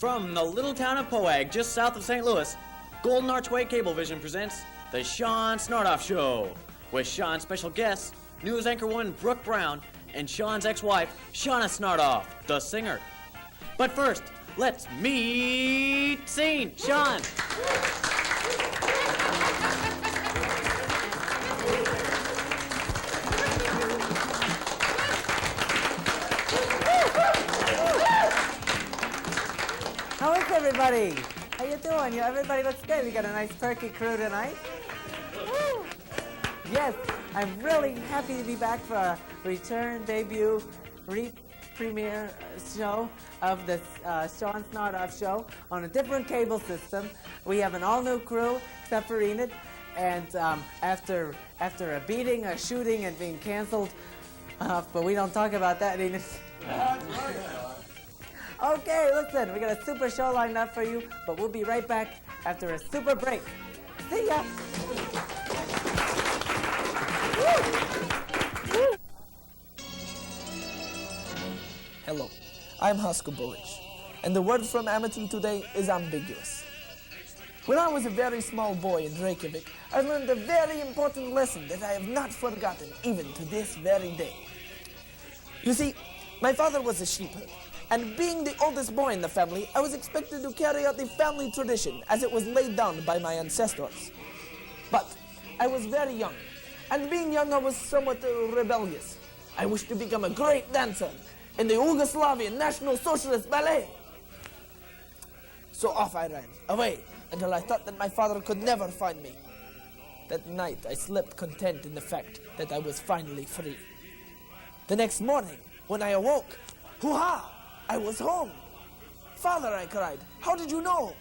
From the little town of Powag, just south of St. Louis, Golden Archway Cablevision presents the Sean Snardoff Show, with Sean's special guests, news anchorwoman Brooke Browne, and Sean's ex-wife, Seana Snardoff, the singer. But first, let's meet Scene. Sean. How is everybody? How you doing? Everybody looks good. We got a nice turkey crew tonight. Woo! Yes, I'm really happy to be back for a return, debut, premiere show of the Sean Snardoff Show on a different cable system. We have an all-new crew, except for Enid. And after a beating, a shooting, and being canceled, but we don't talk about that, Enid. Okay, listen, we got a super show lined up for you, but we'll be right back after a super break. See ya! Hello, I'm Husker Bullish, and the word from Amity today is ambiguous. When I was a very small boy in Reykjavik, I learned a very important lesson that I have not forgotten even to this very day. You see, my father was a shepherd. And being the oldest boy in the family, I was expected to carry out the family tradition as it was laid down by my ancestors. But I was very young, and being young I was somewhat rebellious. I wished to become a great dancer in the Yugoslavian National Socialist Ballet. So off I ran, away, until I thought that my father could never find me. That night I slept content in the fact that I was finally free. The next morning, when I awoke, hoo-ha! I was home. Father, I cried, how did you know?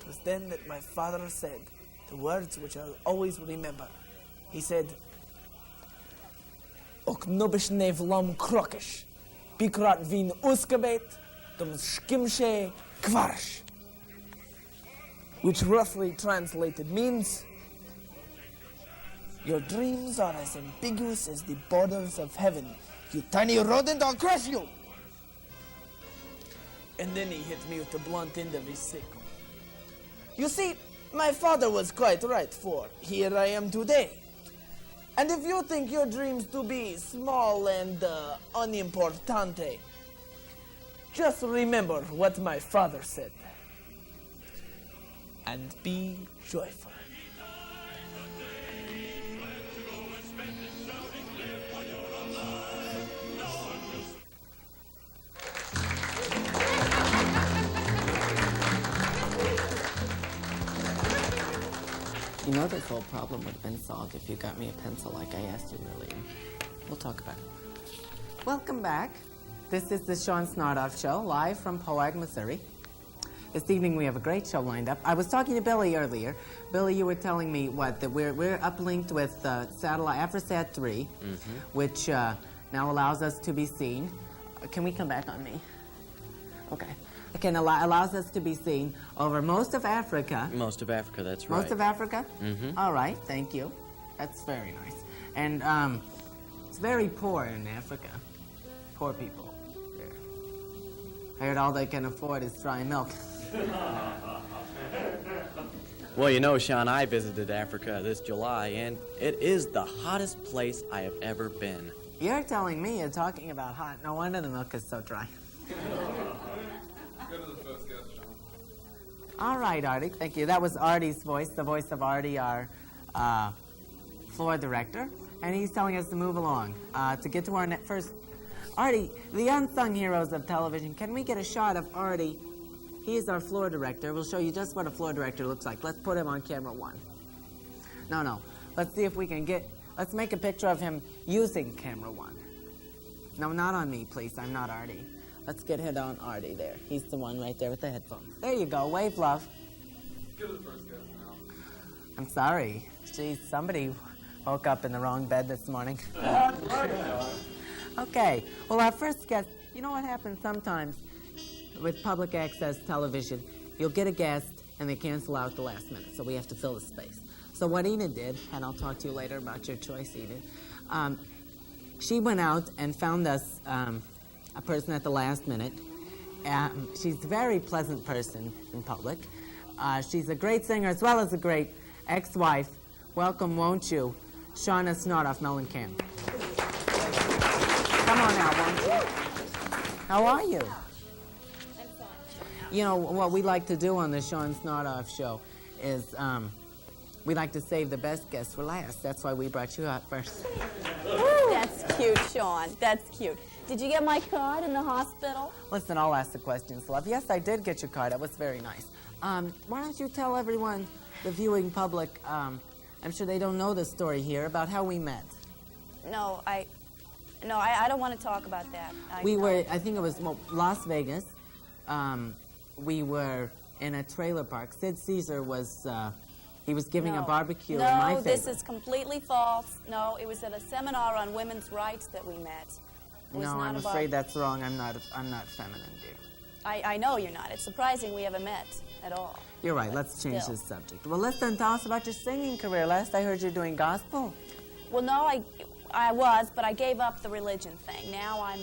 It was then that my father said the words which I'll always remember. He said, Ok nubish ne vlam krokish, bikrat vin uskabet, dum skimshe kvarsh. Which roughly translated means, your dreams are as ambiguous as the borders of heaven. You tiny rodent, I'll crush you! And then he hit me with the blunt end of his sickle. You see, my father was quite right, for here I am today. And if you think your dreams to be small and unimportante, just remember what my father said. And be joyful. You know this whole problem would have been solved if you got me a pencil like I asked you earlier. We'll talk about it. Welcome back. This is the Sean Snardoff Show, live from Powag, Missouri. This evening we have a great show lined up. I was talking to Billy earlier. Billy, you were telling me what, that we're uplinked with satellite AfriSat 3, which now allows us to be seen. Can we come back on me? Okay. Again, allows us to be seen over most of Africa. Most of Africa, that's right. Most of Africa? All right, thank you. That's very nice. And it's very poor in Africa. Poor people there. I heard all they can afford is dry milk. Well, you know, Sean, I visited Africa this July, and it is the hottest place I have ever been. You're telling me you're talking about hot. No wonder the milk is so dry. Go to the first guest, Sean. All right, Artie, thank you. That was Artie's voice, the voice of Artie, our floor director. And he's telling us to move along. To get to our first... Artie, the unsung heroes of television, can we get a shot of Artie? He is our floor director. We'll show you just what a floor director looks like. Let's put him on camera 1. No. Let's see if we can get... Let's make a picture of him using camera 1. No, not on me, please. I'm not Artie. Let's get hit on Artie there. He's the one right there with the headphones. There you go. Wave, love. Go to the first guest now. I'm sorry. Geez, somebody woke up in the wrong bed this morning. Okay. Well, our first guest, you know what happens sometimes with public access television? You'll get a guest, and they cancel out at the last minute, so we have to fill the space. So what Enid did, and I'll talk to you later about your choice, Enid, she went out and found us a person at the last minute, She's a very pleasant person in public. She's a great singer as well as a great ex-wife. Welcome, won't you, Seana Snardoff Mellencamp. Come on now, won't you? How are you? I'm fine. You know, what we like to do on the Sean Snardoff show is we like to save the best guests for last. That's why we brought you out first. That's cute, Sean. That's cute. Did you get my card in the hospital? Listen, I'll ask the questions, love. Yes, I did get your card. That was very nice. Why don't you tell everyone, the viewing public, I'm sure they don't know the story here, about how we met. No, I don't want to talk about that. I think it was Las Vegas. We were in a trailer park. Sid Caesar was, he was giving a barbecue in my favor. No, this is completely false. No, it was at a seminar on women's rights that we met. No, I'm afraid that's wrong. I'm not feminine, dear. I know you're not. It's surprising we ever met at all. You're right. Let's change this subject. Well, listen, tell us about your singing career. Last I heard you're doing gospel. Well, no, I was, but I gave up the religion thing. Now I'm.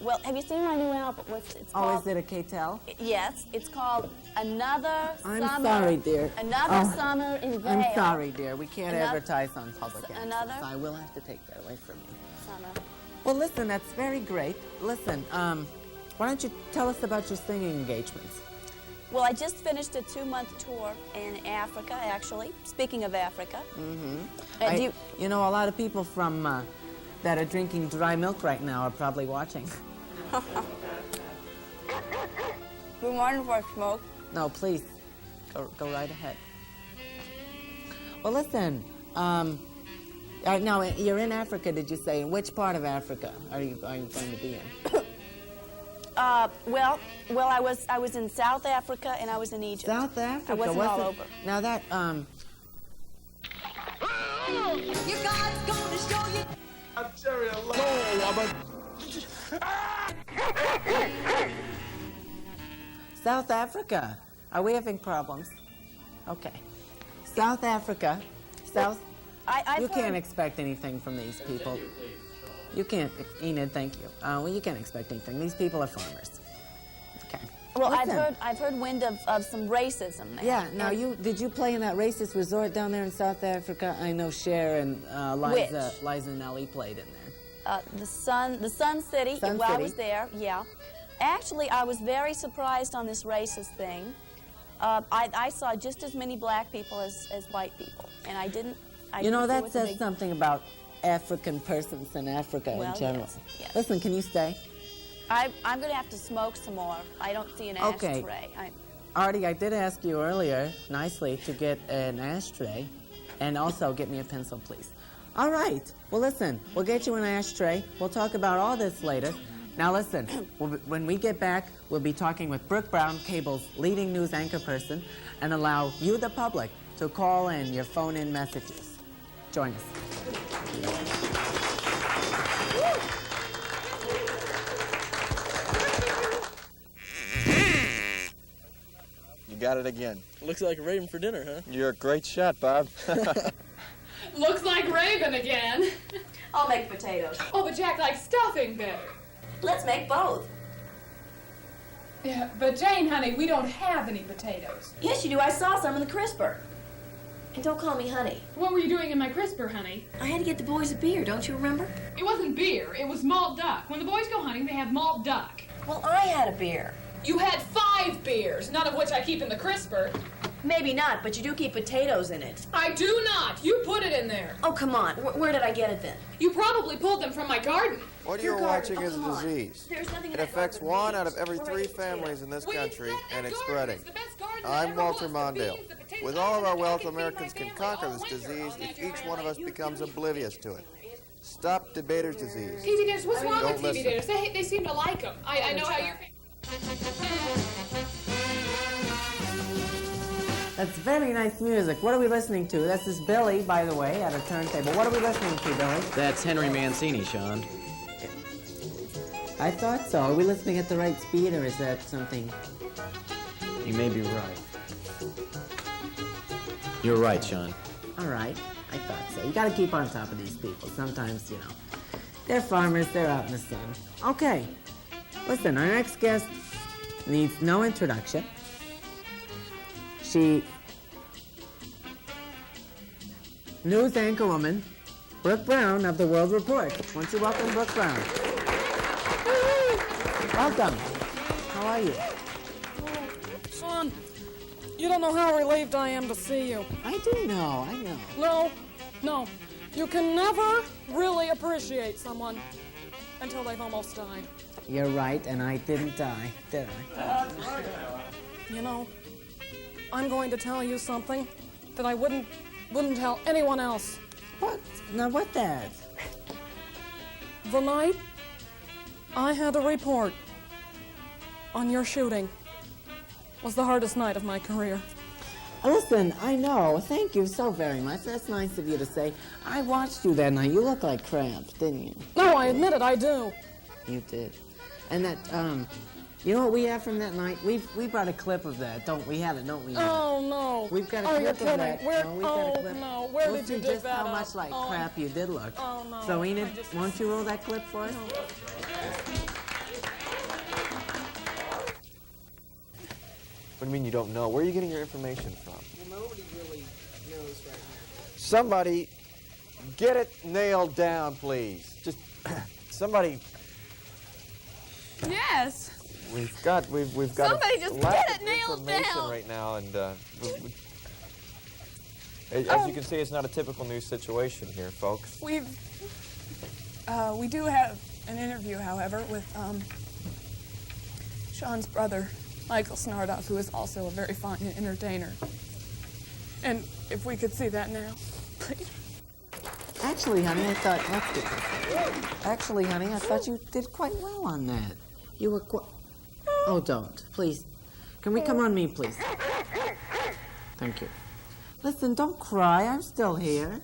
Well, have you seen my new album? It's called? Oh, is it a K-Tel? Yes, it's called Another Summer. I'm sorry, dear. Another Summer in Vail. I'm sorry, dear. We can't advertise on public access. Another? I will have to take that away from you. Summer. Well, listen, that's very great. Listen, why don't you tell us about your singing engagements? Well, I just finished a 2-month tour in Africa, actually. Speaking of Africa. Mm-hmm. You know, a lot of people from that are drinking dry milk right now are probably watching. We wanted for a smoke. No, please. Go right ahead. Well, listen, now, you're in Africa, did you say? In which part of Africa are you going to be in? Well, I was in South Africa and I was in Egypt. South Africa? I wasn't all over. Now that, Your God's gonna show you. I'm Jerry alone. South Africa. Are we having problems? Okay. South Africa. You can't expect anything from these people. You can't, Enid, thank you. Well, you can't expect anything. These people are farmers. Okay. Well, I've heard wind of some racism there. Yeah. Now, did you play in that racist resort down there in South Africa? I know Cher and Liza Nelly played in there. The Sun City. Sun I City. was there. Yeah. Actually, I was very surprised on this racist thing. I saw just as many black people as white people, and I didn't. You know, that says something about African persons in Africa in general. Yes. Listen, can you stay? I'm going to have to smoke some more. I don't see an ashtray. Artie, I did ask you earlier, nicely, to get an ashtray, and also get me a pencil, please. All right. Well, listen, we'll get you an ashtray. We'll talk about all this later. Now, listen, when we get back, we'll be talking with Brooke Browne, Cable's leading news anchor person, and allow you, the public, to call in your phone-in messages. Join us. You got it again. Looks like Raven for dinner, huh? You're a great shot, Bob. Looks like Raven again. I'll make potatoes. Oh, but Jack likes stuffing better. Let's make both. Yeah, but Jane, honey, we don't have any potatoes. Yes, you do. I saw some in the crisper. And don't call me honey. What were you doing in my crisper, honey? I had to get the boys a beer, don't you remember? It wasn't beer. It was malt duck. When the boys go hunting, they have malt duck. Well, I had a beer. You had 5 beers, none of which I keep in the crisper. Maybe not, but you do keep potatoes in it. I do not. You put it in there. Oh, come on. Where did I get it then? You probably pulled them from my garden. What Your you're garden. watching is come a on. disease. There's nothing in It that affects garden but 1 out of beans. every Or 3 raised families in this Well, country, it's that and it's garden. spreading. It's the best garden there I'm ever Walter was. The Mondale. beans, the potatoes, With all of our I wealth, can feed my Americans can family conquer all this winter disease on if that each one of us dry becomes land. oblivious to it. Stop debater's disease. TV dinners, what's wrong Don't with TV listen. dinners? They seem to like them. I know how you're... That's very nice music. What are we listening to? This is Billy, by the way, at a turntable. What are we listening to, Billy? That's Henry Mancini, Sean. I thought so. Are we listening at the right speed, or is that something? You may be right. You're right, Sean. All right. I thought so. You got to keep on top of these people. Sometimes, you know, they're farmers. They're out in the sun. Okay. Listen, our next guest needs no introduction. She, news anchorwoman, Brooke Browne of the World Report. Won't you welcome Brooke Browne? Welcome. How are you? Sean, you don't know how relieved I am to see you. I do know, I know. No. You can never really appreciate someone until they've almost died. You're right, and I didn't die, did I? You know, I'm going to tell you something that I wouldn't tell anyone else. What? Now what that? The night I had a report on your shooting was the hardest night of my career. Listen, I know. Thank you so very much. That's nice of you to say. I watched you that night. You looked like crap, didn't you? No, I admit it, I do. You did. And that, you know what we have from that night? We brought a clip of that, don't we? Have it, don't we? Oh, no. We've got a Are you clip of that. kidding? Where, No, we've got a clip. no. Where We'll did you see dig just that how up? much like crap you did look. Oh, no. So, Enid, won't you roll that clip for us? What do you mean you don't know? Where are you getting your information from? Well, nobody really knows right now. Somebody get it nailed down, please. Just somebody. Yes. We've got Somebody just lack get it of nailed information down. right now, and as you can see, it's not a typical news situation here, folks. We do have an interview, however, with Sean's brother, Michael Snardoff, who is also a very fine entertainer. And if we could see that now, please. Actually, honey, I thought, let's get this. Actually, honey, I thought you did quite well on that. You were quite, oh, don't, please. Can we come on me, please? Thank you. Listen, don't cry, I'm still here.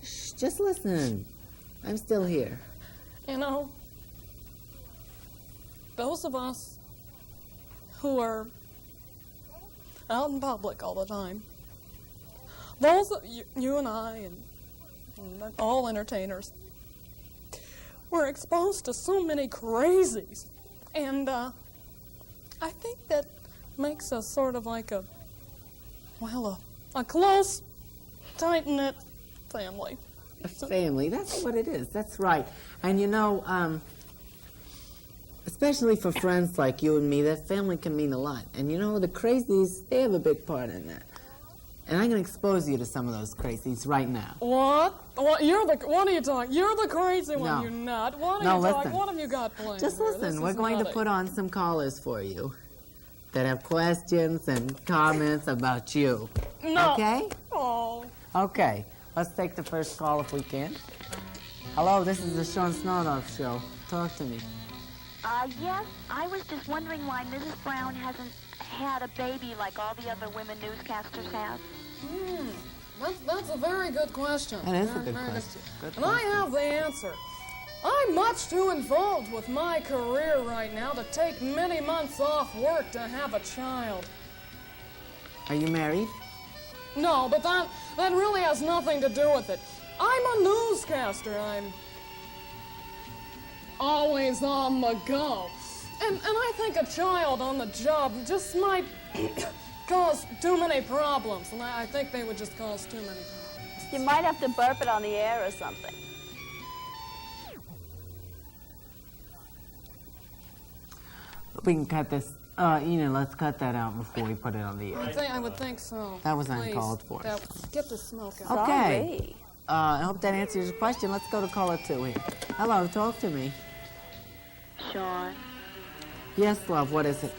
Shh, just listen. I'm still here. You know, those of us who are out in public all the time, those, you and I and all entertainers, we're exposed to so many crazies. And I think that makes us sort of like a close, tight-knit family. A family, that's what it is, that's right. And you know, especially for friends like you and me, that family can mean a lot. And you know, the crazies, they have a big part in that. And I'm going to expose you to some of those crazies right now. What? What are you talking? You're the crazy one, No. you're not. What are No, you listen. talking? What have you got planned? Just here? listen, This we're is going to nutty. put on some callers for you that have questions and comments about you. No. Okay? Oh. Okay, let's take the first call if we can. Hello, this is the Sean Snardoff Show. Talk to me. Yes, I was just wondering why Mrs. Browne hasn't had a baby like all the other women newscasters have. That's a very good question. That is a Very, good very question. Good And I have the answer. I'm much too involved with my career right now to take many months off work to have a child. Are you married? No, but that really has nothing to do with it. I'm a newscaster. I'm always on the go. And I think a child on the job just might cause too many problems. And I think they would just cause too many problems. You might have to burp it on the air or something. We can cut this. Let's cut that out before we put it on the air. I would think so. That was Please. uncalled for. Get the smoke out. Okay. I hope that answers your question. Let's go to caller 2 here. Hello, talk to me. Sean, Yes, love, what is it?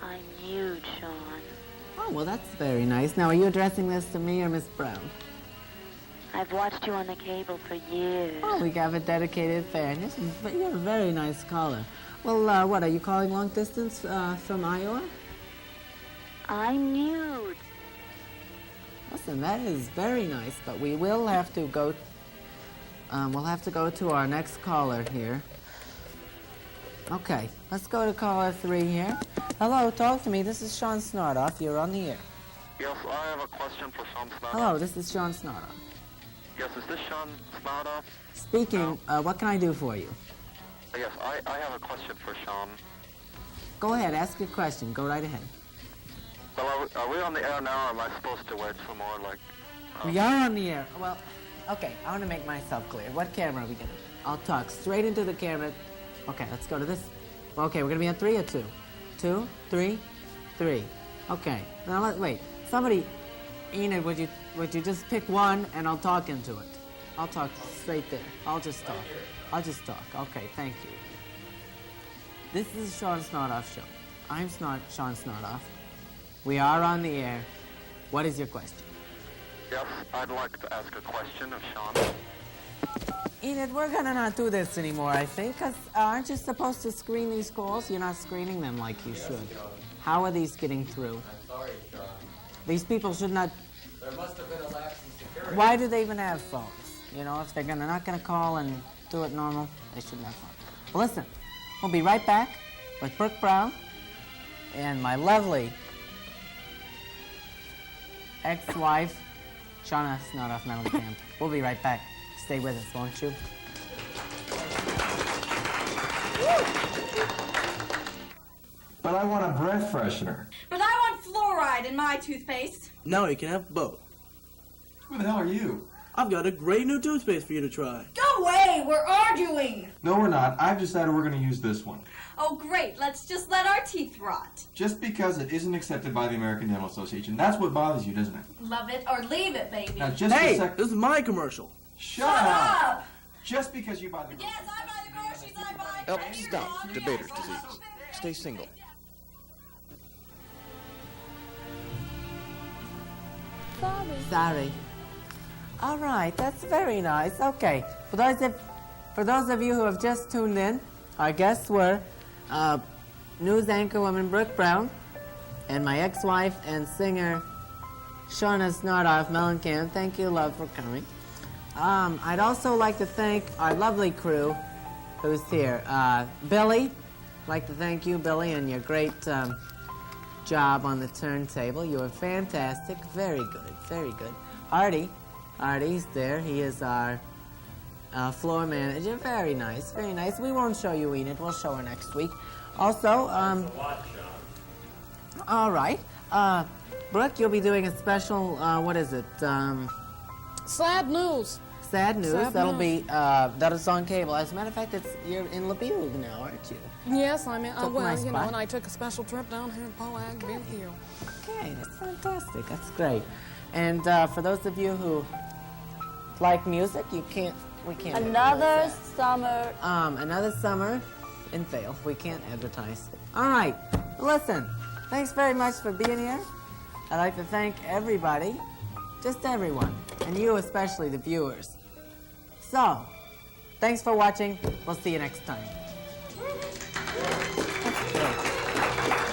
I'm nude, Sean. Oh, well, that's very nice. Now, are you addressing this to me or Miss Browne? I've watched you on the cable for years. Oh, we have a dedicated fan. You're a very nice caller. Well, what, are you calling long distance from Iowa? I'm nude. Listen, that is very nice, but we will have to go, we'll have to go to our next caller here. Okay, let's go to caller 3 here. Hello, talk to me. This is Sean Snardoff. You're on the air. Yes, I have a question for Sean Snardoff. Hello, this is Sean Snardoff. Yes, is this Sean Snardoff? Speaking, what can I do for you? Yes, I have a question for Sean. Go ahead, ask your question. Go right ahead. Well, are we on the air now, or am I supposed to wait for more, like... We are on the air. Well, okay, I want to make myself clear. What camera are we going to? I'll talk straight into the camera. Okay, let's go to this. Okay, we're going to be on 3 or 2? 2, 3, 3. Okay, now wait. Somebody, Enid, would you just pick one and I'll talk into it? I'll talk straight there. I'll just talk. I'll just talk. Okay, thank you. This is the Sean Snardoff Show. I'm Sean Snardoff. We are on the air. What is your question? Yes, I'd like to ask a question of Sean. Enid, we're gonna not do this anymore, I think, because aren't you supposed to screen these calls? You're not screening them like you should. How are these getting through? I'm sorry, Sean. These people should not... There must have been a lapse in security. Why do they even have phones? You know, if they're not gonna call and do it normal, they shouldn't have phones. Well, listen, we'll be right back with Brooke Browne and my lovely ex-wife, Seana Snardoff Mellencamp. We'll be right back. Stay with us, won't you? But I want a breath freshener. But I want fluoride in my toothpaste. No, you can have both. Who the hell are you? I've got a great new toothpaste for you to try. Go away, we're arguing. No, we're not. I've decided we're going to use this one. Oh, great, let's just let our teeth rot. Just because it isn't accepted by the American Dental Association. That's what bothers you, doesn't it? Love it or leave it, baby. Now, just Hey, a sec. this is my commercial. Shut up! Just because you buy the... Yes, I buy the groceries, I buy... Oh, stop. Debater's disease. Stay single. Sorry. All right, that's very nice. Okay, for those of you who have just tuned in, our guests were news anchorwoman Brooke Browne and my ex-wife and singer Seana Snardoff Mellencamp. Thank you, love, for coming. I'd also like to thank our lovely crew who's here. Billy, I'd like to thank you, Billy, and your great job on the turntable. You were fantastic. Very good, very good. Artie's there. He is our floor manager. Very nice, very nice. We won't show you Enid. We'll show her next week. Also, all right. Brooke, you'll be doing a special, what is it? Sad news. Sad news. Sad That'll news. be, that is on cable. As a matter of fact, you're in LaBeouf now, aren't you? Yes, I mean, Took my well, you know, spot. and I took a special trip down here in Poag to be with you. Okay, that's fantastic. That's great. And for those of you who like music, we can't. Another summer. Another summer in Vail. We can't advertise. All right. Listen, thanks very much for being here. I'd like to thank everybody, just everyone, and you especially, the viewers. So, thanks for watching. We'll see you next time.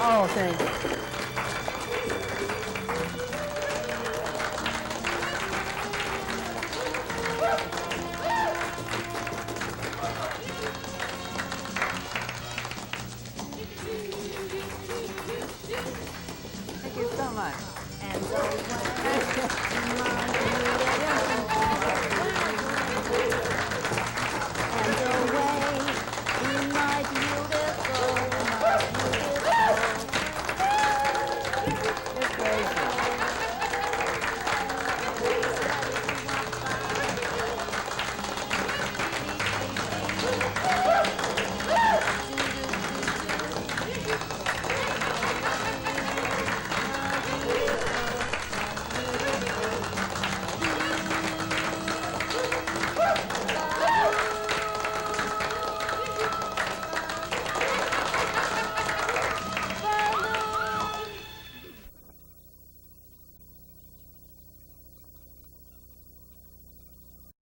Oh, thanks.